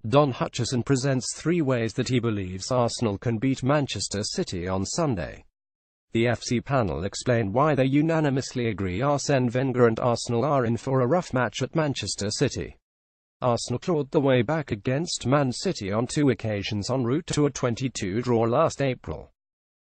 Don Hutchison presents 3 ways that he believes Arsenal can beat Manchester City on Sunday. The FC panel explain why they unanimously agree Arsene Wenger and Arsenal are in for a rough match at Manchester City. Arsenal clawed the way back against Man City on 2 occasions en route to a 22 draw last April.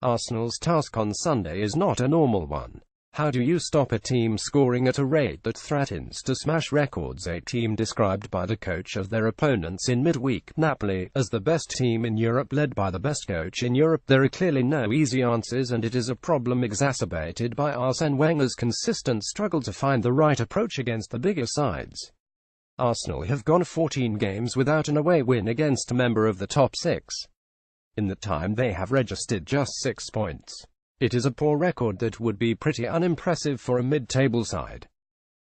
Arsenal's task on Sunday is not a normal one. How do you stop a team scoring at a rate that threatens to smash records? A team described by the coach of their opponents in midweek, Napoli, as the best team in Europe led by the best coach in Europe. There are clearly no easy answers, and it is a problem exacerbated by Arsene Wenger's consistent struggle to find the right approach against the bigger sides. Arsenal have gone 14 games without an away win against a member of the top 6. In that time they have registered just 6 points. It is a poor record that would be pretty unimpressive for a mid-table side.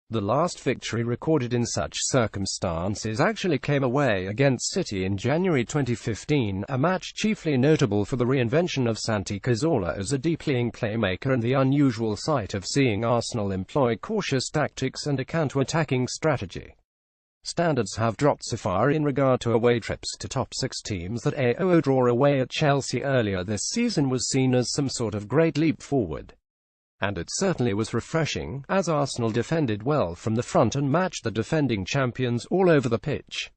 The last victory recorded in such circumstances actually came away against City in January 2015, a match chiefly notable for the reinvention of Santi Cazorla as a deep-lying playmaker and the unusual sight of seeing Arsenal employ cautious tactics and a counter-attacking strategy. Standards have dropped so far in regard to away trips to top 6 teams that a 0-0 draw away at Chelsea earlier this season was seen as some sort of great leap forward. And it certainly was refreshing, as Arsenal defended well from the front and matched the defending champions all over the pitch.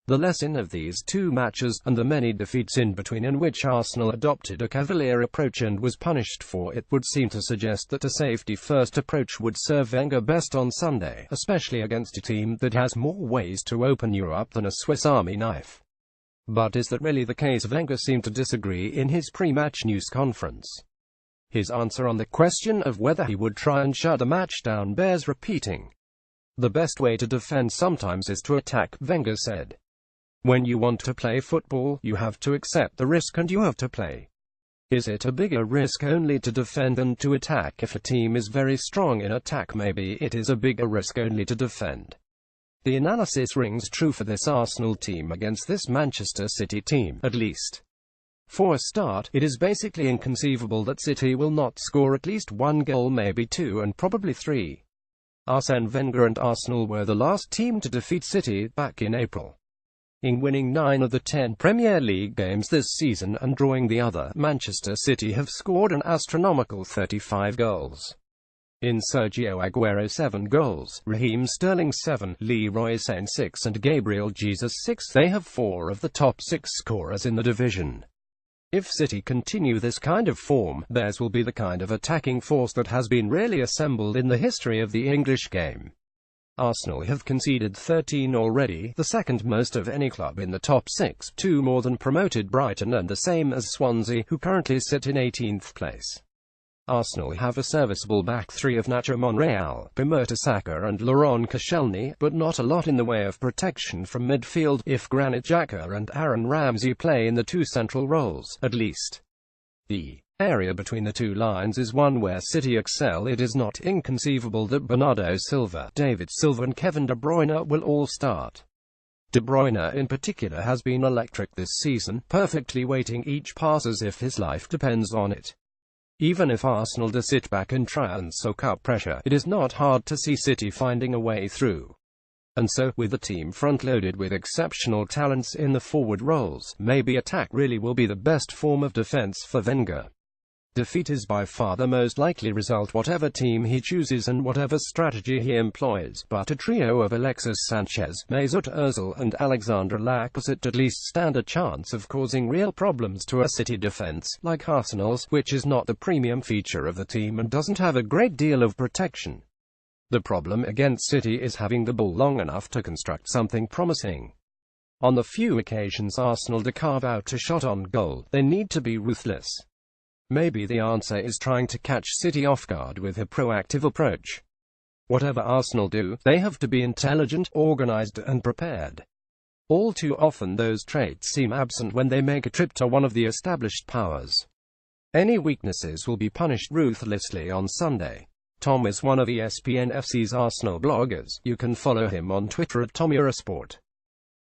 The lesson of these 2 matches, and the many defeats in between in which Arsenal adopted a cavalier approach and was punished for it, would seem to suggest that a safety-first approach would serve Wenger best on Sunday, especially against a team that has more ways to open you up than a Swiss Army knife. But is that really the case? Wenger seemed to disagree in his pre-match news conference. His answer on the question of whether he would try and shut the match down bears repeating. "The best way to defend sometimes is to attack," Wenger said. "When you want to play football, you have to accept the risk and you have to play. Is it a bigger risk only to defend than to attack? If a team is very strong in attack, maybe it is a bigger risk only to defend." The analysis rings true for this Arsenal team against this Manchester City team, at least. For a start, it is basically inconceivable that City will not score at least 1 goal, maybe 2 and probably 3. Arsene Wenger and Arsenal were the last team to defeat City back in April. In winning 9 of the 10 Premier League games this season and drawing the other, Manchester City have scored an astronomical 35 goals. In Sergio Aguero 7 goals, Raheem Sterling 7, Leroy Sane 6 and Gabriel Jesus 6, they have 4 of the top 6 scorers in the division. If City continue this kind of form, theirs will be the kind of attacking force that has been rarely assembled in the history of the English game. Arsenal have conceded 13 already, the second most of any club in the top 6, 2 more than promoted Brighton and the same as Swansea, who currently sit in 18th place. Arsenal have a serviceable back 3 of Nacho Monreal, Bukayo Saka and Laurent Koscielny, but not a lot in the way of protection from midfield, if Granit Xhaka and Aaron Ramsey play in the 2 central roles, at least. The area between the 2 lines is one where City excel. It is not inconceivable that Bernardo Silva, David Silva and Kevin De Bruyne will all start. De Bruyne in particular has been electric this season, perfectly weighting each pass as if his life depends on it. Even if Arsenal do sit back and try and soak up pressure, it is not hard to see City finding a way through. And so, with the team front-loaded with exceptional talents in the forward roles, maybe attack really will be the best form of defense for Wenger. Defeat is by far the most likely result whatever team he chooses and whatever strategy he employs, but a trio of Alexis Sanchez, Mesut Ozil and Alexandre Lacazette at least stand a chance of causing real problems to a City defense, like Arsenal's, which is not the premium feature of the team and doesn't have a great deal of protection. The problem against City is having the ball long enough to construct something promising. On the few occasions Arsenal do carve out a shot on goal, they need to be ruthless. Maybe the answer is trying to catch City off guard with a proactive approach. Whatever Arsenal do, they have to be intelligent, organized, and prepared. All too often those traits seem absent when they make a trip to one of the established powers. Any weaknesses will be punished ruthlessly on Sunday. Tom is one of ESPN FC's Arsenal bloggers. You can follow him on Twitter at TomEurosport.